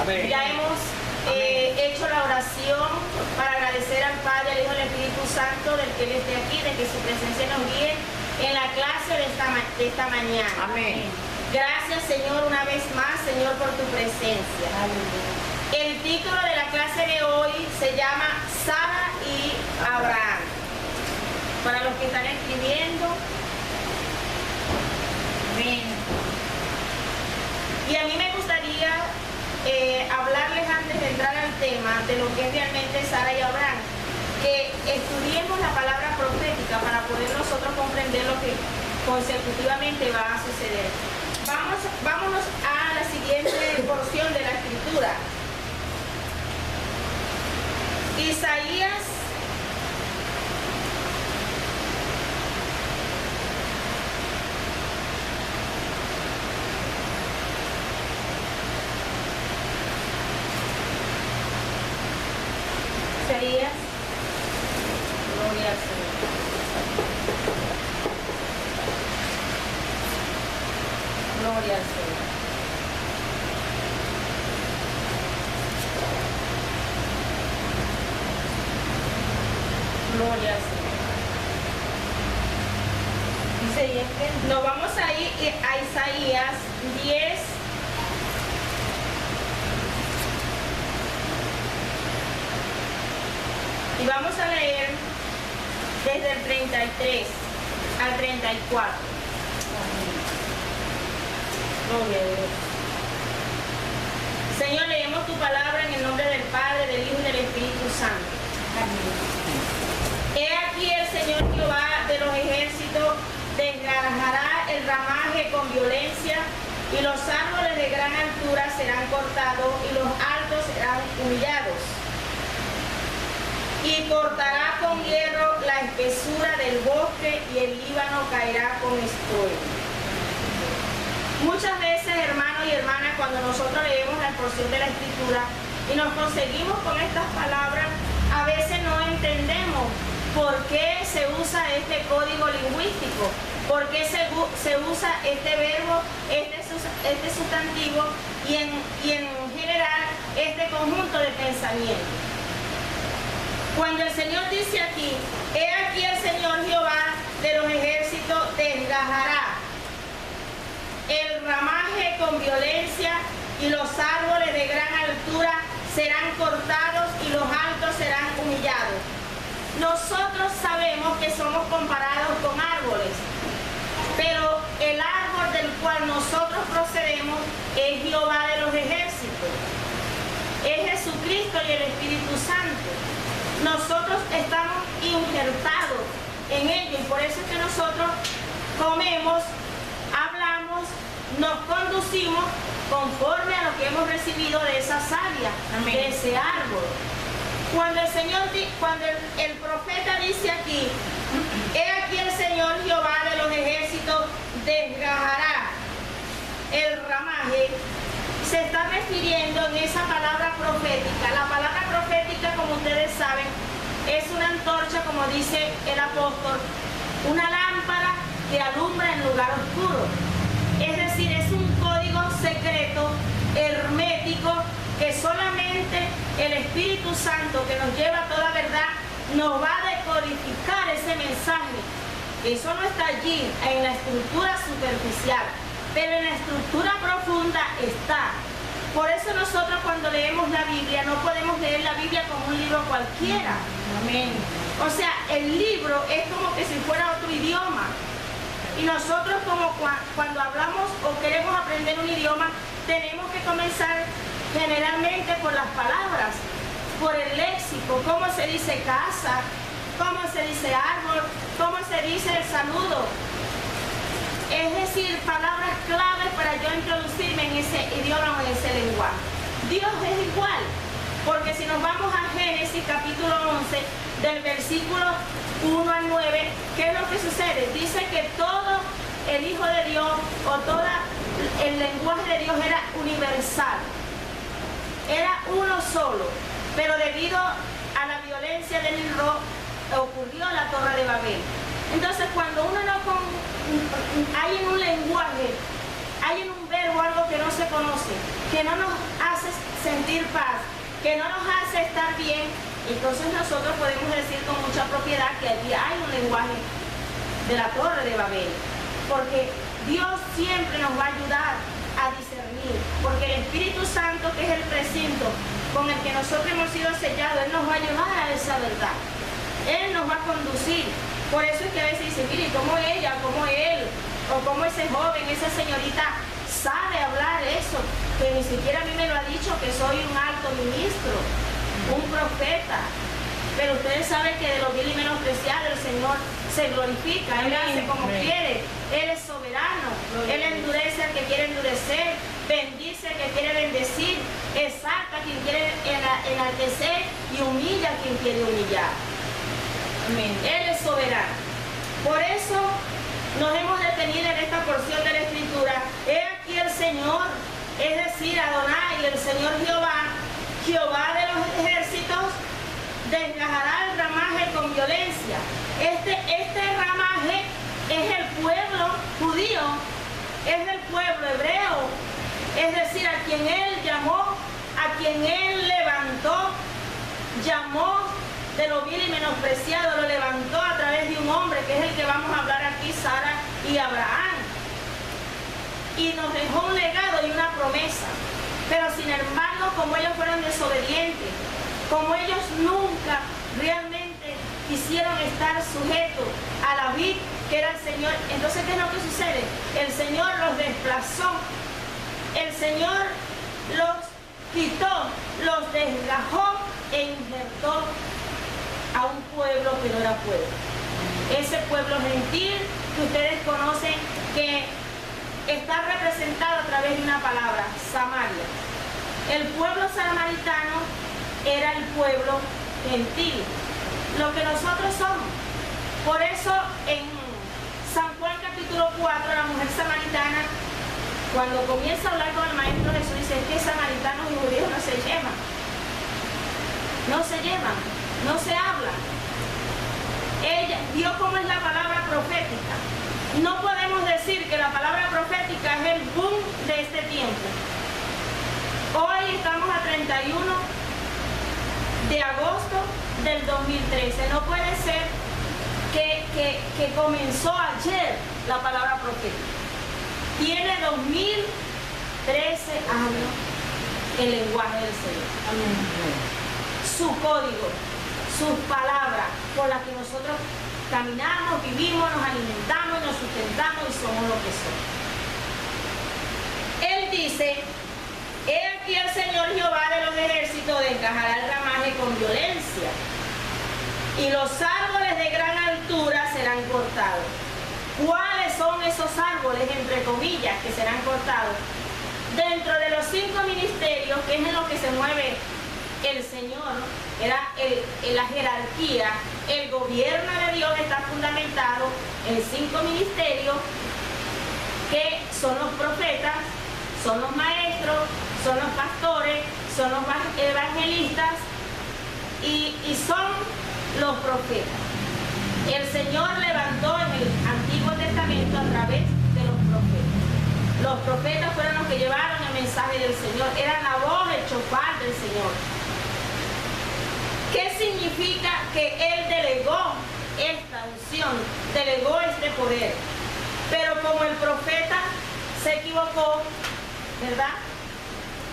Amén. Ya hemos hecho la oración para agradecer al Padre, al Hijo y al Espíritu Santo del que Él esté aquí, de que su presencia nos guíe en la clase de esta mañana. Amén. Gracias, Señor, una vez más, Señor, por tu presencia. El título de la clase de hoy se llama Sara y Abraham. Para los que están escribiendo. Amén. Y a mí me gustaría hablarles antes de entrar al tema de lo que es realmente Sara y Abraham, que estudiemos la palabra profética para poder nosotros comprender lo que consecutivamente va a suceder. Vámonos a la siguiente porción de la escritura. Isaías gloria al Señor. Gloria al Señor. Gloria al Señor. Nos vamos a ir a Isaías 10. Y vamos a leer desde el 33 al 34. Gloria a Dios. Señor, leemos tu palabra en el nombre del Padre, del Hijo y del Espíritu Santo. Amén. He aquí el Señor Jehová de los ejércitos desgarajará el ramaje con violencia, y los árboles de gran altura serán cortados, y los altos serán humillados. Y cortará con hierro la espesura del bosque, y el Líbano caerá con estruendo. Muchas veces, hermanos y hermanas, cuando nosotros leemos la porción de la Escritura y nos conseguimos con estas palabras, a veces no entendemos por qué se usa este código lingüístico, por qué se usa este verbo, este sustantivo y en general este conjunto de pensamientos. Cuando el Señor dice aquí, he aquí el Señor Jehová de los ejércitos desgajará el ramaje con violencia, y los árboles de gran altura serán cortados, y los altos serán humillados. Nosotros sabemos que somos comparados con árboles, pero el árbol del cual nosotros procedemos es Jehová de los ejércitos, es Jesucristo y el Espíritu Santo. Nosotros estamos injertados en ello, y por eso es que nosotros comemos, hablamos, nos conducimos conforme a lo que hemos recibido de esa savia, de ese árbol. Cuando el profeta dice aquí, he aquí el Señor Jehová de los ejércitos desgajará el ramaje, se está refiriendo en esa palabra profética. La palabra profética, como ustedes saben, es una antorcha, como dice el apóstol, una lámpara que alumbra en lugar oscuro. Es decir, es un código secreto, hermético, que solamente el Espíritu Santo, que nos lleva a toda verdad, nos va a decodificar ese mensaje. Eso no está allí en la estructura superficial, pero en la estructura profunda está. Por eso nosotros, cuando leemos la Biblia, no podemos leer la Biblia como un libro cualquiera. Amén. O sea, el libro es como que si fuera otro idioma. Y nosotros, como cuando hablamos o queremos aprender un idioma, tenemos que comenzar generalmente por las palabras, por el léxico, cómo se dice casa, cómo se dice árbol, cómo se dice el saludo. Es decir, palabras claves para yo introducirme en ese idioma o en ese lenguaje. Dios es igual, porque si nos vamos a Génesis capítulo 11, del versículo 1 al 9, ¿qué es lo que sucede? Dice que todo el Hijo de Dios o todo el lenguaje de Dios era universal, era uno solo, pero debido a la violencia de Nimrod ocurrió la Torre de Babel. Entonces, cuando uno hay en un lenguaje, hay en un verbo algo que no se conoce, que no nos hace producir paz, que no nos hace estar bien, entonces nosotros podemos decir con mucha propiedad que aquí hay un lenguaje de la Torre de Babel, porque Dios siempre nos va a ayudar a discernir, porque el Espíritu Santo, que es el precinto con el que nosotros hemos sido sellados, Él nos va a llevar a esa verdad, Él nos va a conducir. Por eso es que a veces dicen, mire, ¿cómo ella, cómo él, o cómo ese joven, esa señorita sabe hablar eso? Que ni siquiera a mí me lo ha dicho, que soy un alto ministro, un profeta. Pero ustedes saben que de lo vil y menospreciado el Señor se glorifica, Él hace como quiere, Él es soberano, Él endurece al que quiere endurecer, bendice al que quiere bendecir, exalta a quien quiere enaltecer y humilla a quien quiere humillar. Amén. Él es soberano. Por eso nos hemos detenido en esta porción de la Escritura. He aquí el Señor, es decir, Adonai, el Señor Jehová, Jehová de los ejércitos, desgajará el ramaje con violencia. Este ramaje es el pueblo judío, es el pueblo hebreo, es decir, a quien Él llamó, a quien Él levantó, llamó de lo vil y menospreciado, lo levantó a través de un hombre que es el que vamos a hablar aquí, Sara y Abraham, y nos dejó un legado y una promesa. Pero sin embargo, como ellos fueron desobedientes, como ellos nunca realmente quisieron estar sujetos a la vid que era el Señor, entonces ¿qué es lo que sucede? El Señor los desplazó, el Señor los quitó, los desgajó e injertó a un pueblo que no era pueblo. Ese pueblo gentil que ustedes conocen, que está representado a través de una palabra, Samaria. El pueblo samaritano era el pueblo gentil, lo que nosotros somos. Por eso en San Juan capítulo 4, la mujer samaritana, cuando comienza a hablar con el Maestro Jesús, dice que samaritanos y judíos no se llevan, no se hablan. Ella vio cómo es la palabra profética. No podemos decir que la palabra profética es el boom de este tiempo. Hoy estamos a 31 de agosto del 2013. No puede ser que comenzó ayer la palabra profética. Tiene 2013 años el lenguaje del Señor. Amén. Su código, sus palabras por las que nosotros caminamos, vivimos, nos alimentamos, nos sustentamos y somos lo que somos. Él dice, he aquí el Señor Jehová de los ejércitos desgajará el ramaje con violencia, y los árboles de gran altura serán cortados. ¿Cuáles son esos árboles, entre comillas, que serán cortados? Dentro de los 5 ministerios, que es en lo que se mueve el Señor, era la jerarquía, el gobierno de Dios está fundamentado en 5 ministerios, que son los profetas, son los maestros, son los pastores, son los evangelistas y son los profetas. El Señor levantó en el Antiguo Testamento a través de los profetas. Los profetas fueron los que llevaron el mensaje del Señor, eran la voz, el chofar del Señor. ¿Qué significa? Que Él delegó esta unción, delegó este poder. Pero como el profeta se equivocó, ¿verdad?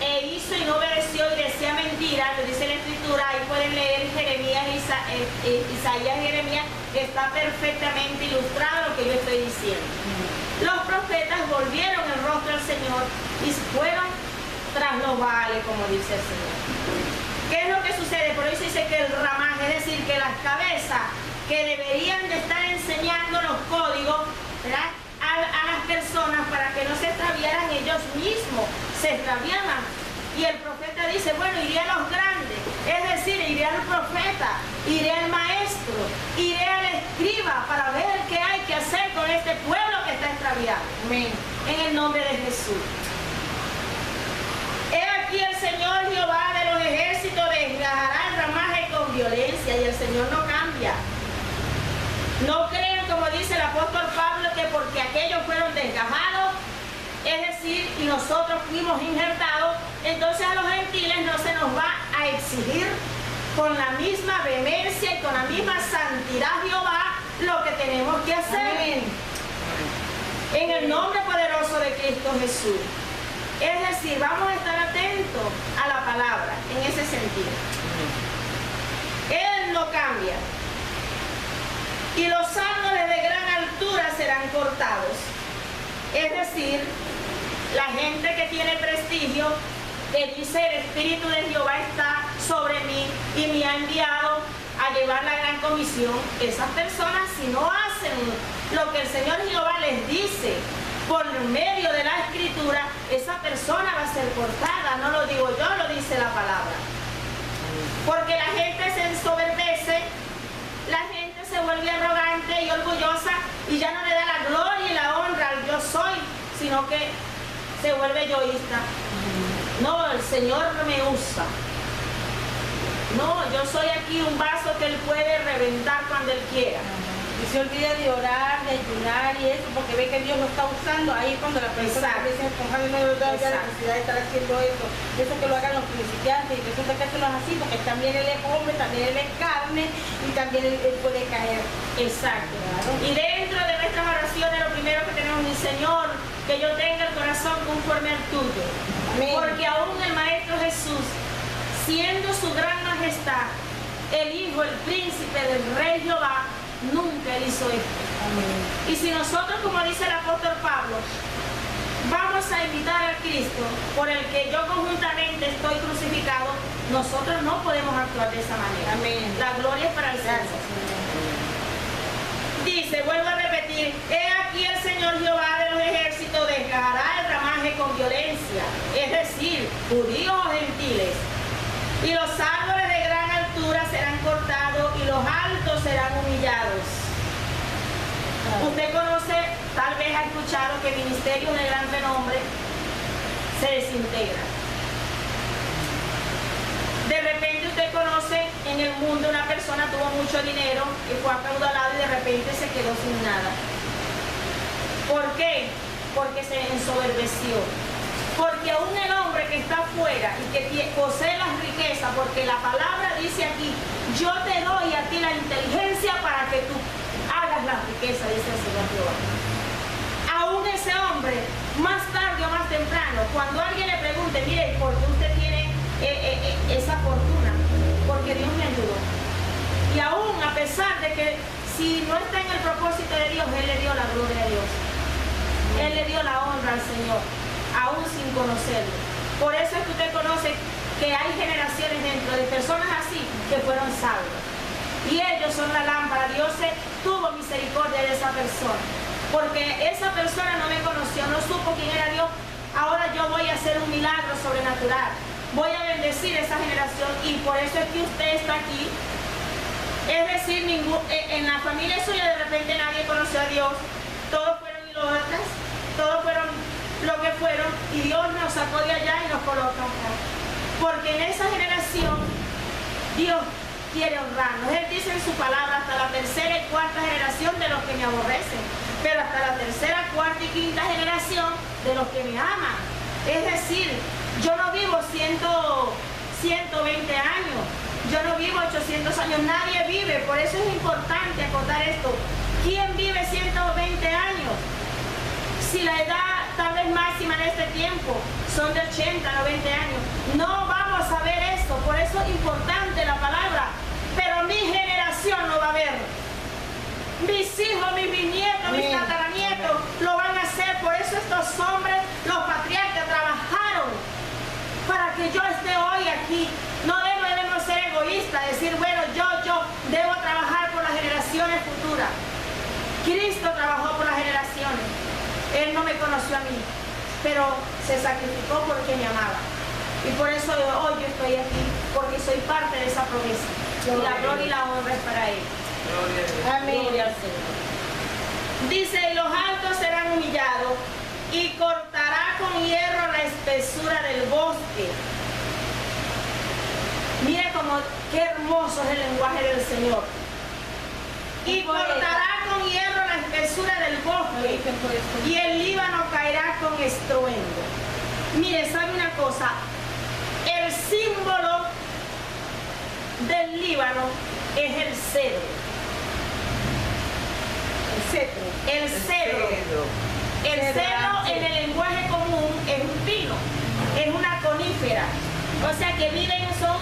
E hizo y no obedeció y decía mentira, lo dice la Escritura, ahí pueden leer Jeremías, Isaías y Jeremías, que está perfectamente ilustrado lo que yo estoy diciendo. Los profetas volvieron el rostro al Señor y fueron tras los Baales, como dice el Señor. ¿Qué es lo que sucede? Por eso dice que el ramaje, es decir, que las cabezas que deberían de estar enseñando los códigos, ¿verdad?, a las personas para que no se extraviaran ellos mismos, se extraviaban. Y el profeta dice, bueno, iré a los grandes, es decir, iré al profeta, iré al maestro, iré al escriba para ver qué hay que hacer con este pueblo que está extraviado. Amén. En el nombre de Jesús. He aquí el Señor Jehová de los ejércitos desgajará el ramaje con violencia, y el Señor no cambia. No crean, como dice el apóstol Pablo, que porque aquellos fueron desgajados, es decir, y nosotros fuimos injertados, entonces a los gentiles no se nos va a exigir con la misma vehemencia y con la misma santidad Jehová lo que tenemos que hacer. Amén. En el nombre poderoso de Cristo Jesús. Es decir, vamos a estar atentos a la palabra en ese sentido. Él no cambia. Y los árboles de gran altura serán cortados. Es decir, la gente que tiene prestigio, que dice el Espíritu de Jehová está sobre mí y me ha enviado a llevar la gran comisión, esas personas si no hacen lo que el Señor Jehová les dice por medio de la Escritura, esa persona va a ser cortada. No lo digo yo, lo dice la palabra. Porque la gente se ensoberbece, la gente se vuelve arrogante y orgullosa y ya no le da la gloria y la honra al yo soy, sino que se vuelve egoísta. No, el Señor me usa. No, yo soy aquí un vaso que Él puede reventar cuando Él quiera. Y se olvida de orar, de ayunar y eso, porque ve que Dios lo está usando. Ahí cuando la persona dice, no la necesidad de estar haciendo eso. Eso que lo hagan los principiantes y resulta que eso no es así, porque también Él es hombre, también Él es carne y también Él puede caer. Exacto. Claro. Y dentro de nuestras oraciones lo primero que tenemos es, Señor, que yo tenga el corazón conforme al tuyo. Amén. Porque aún el Maestro Jesús, siendo su gran majestad, el Hijo, el príncipe del Rey Jehová, nunca él hizo esto. Amén. Y si nosotros, como dice el apóstol Pablo, vamos a imitar a Cristo, por el que yo conjuntamente estoy crucificado, nosotros no podemos actuar de esa manera. Amén. La gloria es para el Señor. Dice, vuelvo a repetir, he aquí el Señor Jehová de los ejércitos desgarrará el ramaje con violencia, es decir, judíos o gentiles, y los árboles de gran altura serán cortados y los altos serán humillados. Usted conoce, tal vez ha escuchado que ministerios de gran renombre se desintegran. De repente usted conoce en el mundo una persona tuvo mucho dinero y fue acaudalado y de repente se quedó sin nada. ¿Por qué? Porque se ensoberbeció. Porque aún el hombre que está afuera y que posee las riquezas, porque la palabra dice aquí, yo te doy a ti la inteligencia para que tú hagas las riquezas, dice el Señor Jehová. Aún ese hombre, más tarde o más temprano, cuando alguien le pregunte, mire, ¿por qué usted tiene esa fortuna? Porque Dios me ayudó. Y aún a pesar de que si no está en el propósito de Dios, Él le dio la gloria a Dios. Él le dio la honra al Señor, aún sin conocerlo. Por eso es que usted conoce que hay generaciones dentro de personas así que fueron salvos. Y ellos son la lámpara. Dios tuvo misericordia de esa persona. Porque esa persona no me conoció, no supo quién era Dios. Ahora yo voy a hacer un milagro sobrenatural. Voy a bendecir esa generación y por eso es que usted está aquí. Es decir, en la familia suya de repente nadie conoció a Dios. Todos fueron idólatras, todos fueron lo que fueron y Dios nos sacó de allá y nos colocó acá. Porque en esa generación Dios quiere honrarnos. Él dice en su palabra hasta la tercera y cuarta generación de los que me aborrecen, pero hasta la tercera, cuarta y quinta generación de los que me aman. Es decir, yo no vivo 120 años, yo no vivo 800 años, nadie vive. Por eso es importante acotar esto. ¿Quién vive 120 años? Si la edad tal vez máxima en este tiempo son de 80, 90 años, no vamos a ver esto. Por eso es importante la palabra. Pero mi generación lo va a ver. Mis hijos, mis bisnietos, mis tataranietos lo van a hacer. Por eso estos hombres, los patriarcas, trabajaron para que yo esté hoy aquí. No debemos ser egoístas, decir, bueno, yo debo trabajar por las generaciones futuras. Cristo trabajó por las generaciones. Él no me conoció a mí, pero se sacrificó porque me amaba. Y por eso hoy yo estoy aquí, porque soy parte de esa promesa. Y la gloria y la honra es para Él. Amén. Gloria al Señor. Dice, y los altos serán humillados, y cortará con hierro la espesura del bosque. Mire como qué hermoso es el lenguaje del Señor. Y cortará con hierro la espesura del bosque, y el Líbano caerá con estruendo. Mire, ¿sabe una cosa? símbolo del Líbano es el cedro. El cedro. El cedro en el lenguaje común es un pino, es una conífera. O sea que viven, son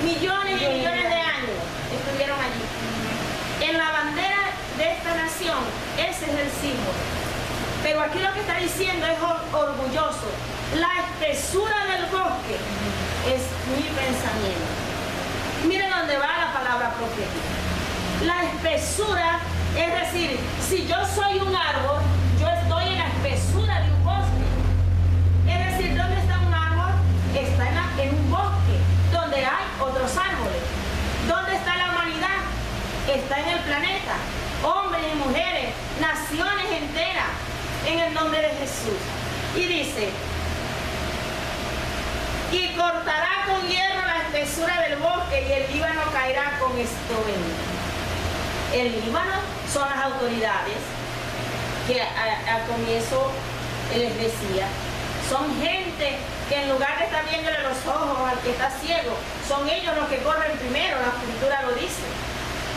millones y millones de años, estuvieron allí. En la bandera de esta nación, ese es el símbolo. Pero aquí lo que está diciendo es orgulloso. La espesura del bosque es mi pensamiento. Miren dónde va la palabra profética. La espesura, es decir, si yo soy un árbol, yo estoy en la espesura de un bosque. Es decir, ¿dónde está un árbol? Está en un bosque, donde hay otros árboles. ¿Dónde está la humanidad? Está en el planeta. Hombres y mujeres, naciones enteras, en el nombre de Jesús. Y dice, y cortará con hierro la espesura del bosque y el Líbano caerá con estruendo. El Líbano son las autoridades que al comienzo les decía, son gente que en lugar de estar viéndole los ojos al que está ciego, son ellos los que corren primero, la escritura lo dice.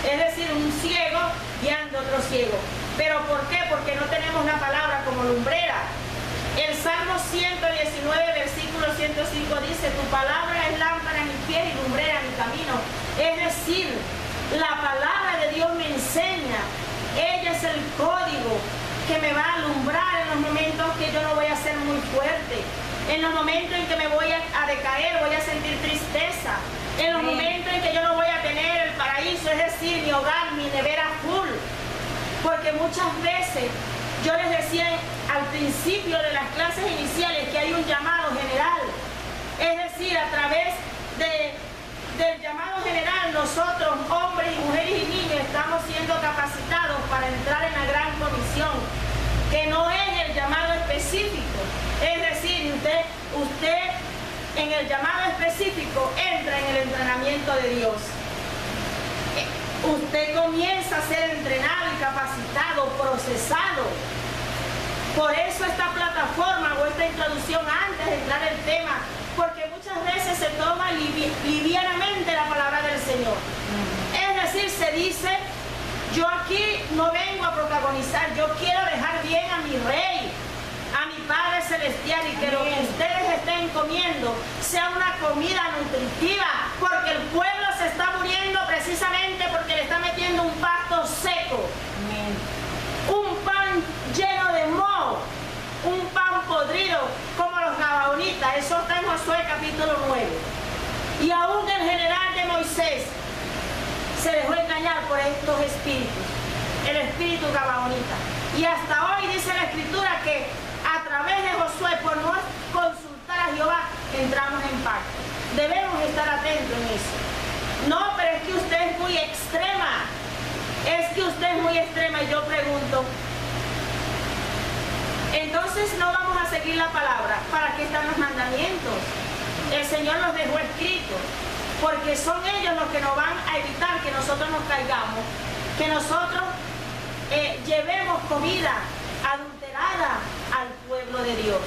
Es decir, un ciego guiando a otro ciego. ¿Pero por qué? Porque no tenemos la palabra como lumbrera. El Salmo 119, versículo 105 dice, tu palabra es lámpara a mis pies y lumbrera a mi camino. Es decir, la palabra de Dios me enseña. Ella es el código que me va a alumbrar en los momentos que yo no voy a ser muy fuerte. En los momentos en que me voy a decaer, voy a sentir tristeza. En los momentos en que yo no voy a tener el paraíso, es decir, mi hogar, mi nevera full. Porque muchas veces, yo les decía al principio de las clases iniciales que hay un llamado general. Es decir, a través del llamado general, nosotros, hombres y mujeres y niños, estamos siendo capacitados para entrar en la gran comisión, que no es el llamado específico. Es decir, usted en el llamado específico entra en el entrenamiento de Dios. Usted comienza a ser entrenado y capacitado, procesado. Por eso esta plataforma o esta introducción antes de entrar el tema, porque muchas veces se toma livianamente la palabra del Señor. Es decir, se dice, yo aquí no vengo a protagonizar, yo quiero dejar bien a mi Rey, a mi Padre Celestial, y que lo que ustedes estén comiendo sea una comida nutritiva, porque el pueblo se está muriendo precisamente porque le está metiendo un pasto seco. Un pan lleno de moho, un pan podrido como los gabaonitas. Eso está en Josué capítulo 9. Y aún el general de Moisés se dejó engañar por estos espíritus, el espíritu gabaonita. Y hasta hoy dice la escritura que a través de Josué, por no consultar a Jehová, entramos en pacto. Debemos estar atentos en eso. No, pero es que usted es muy extrema. Es que usted es muy extrema, y yo pregunto, entonces no vamos a seguir la palabra. ¿Para qué están los mandamientos? El Señor los dejó escritos, porque son ellos los que nos van a evitar que nosotros nos caigamos, que nosotros llevemos comida adulterada al pueblo de Dios.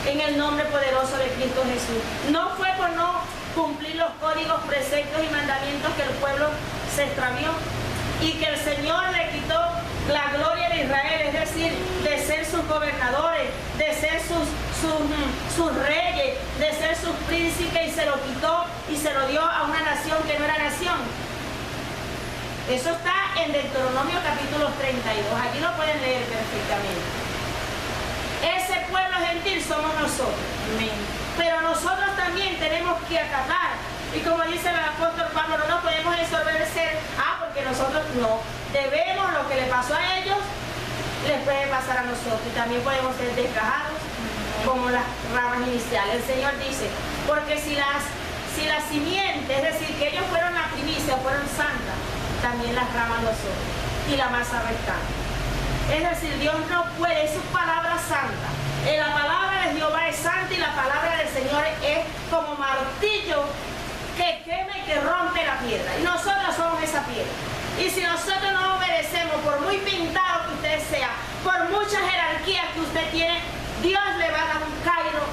En el nombre poderoso de Cristo Jesús. No fue por no cumplir los códigos, preceptos y mandamientos que el pueblo se extravió y que el Señor le quitó la gloria de Israel, es decir, de ser sus gobernadores, de ser sus reyes, de ser sus príncipes, y se lo quitó y se lo dio a una nación que no era nación. Eso está en Deuteronomio capítulo 32, aquí lo pueden leer perfectamente. Ese pueblo gentil somos nosotros. Amén. Pero nosotros también tenemos que acatar. Y como dice el apóstol Pablo, no nos podemos ensorbecer, porque nosotros no. Debemos, lo que le pasó a ellos, les puede pasar a nosotros. Y también podemos ser desgajados como las ramas iniciales. El Señor dice, porque si la simiente, es decir, que ellos fueron la primicia, fueron santas, también las ramas lo son. Y la masa restante. Es decir, Dios no puede, es su palabra santa. La palabra de Jehová es santa y la palabra del Señor es como martillo que quema y que rompe la piedra. Y nosotros somos esa piedra. Y si nosotros no obedecemos, por muy pintado que usted sea, por muchas jerarquías que usted tiene, Dios le va a dar un cairo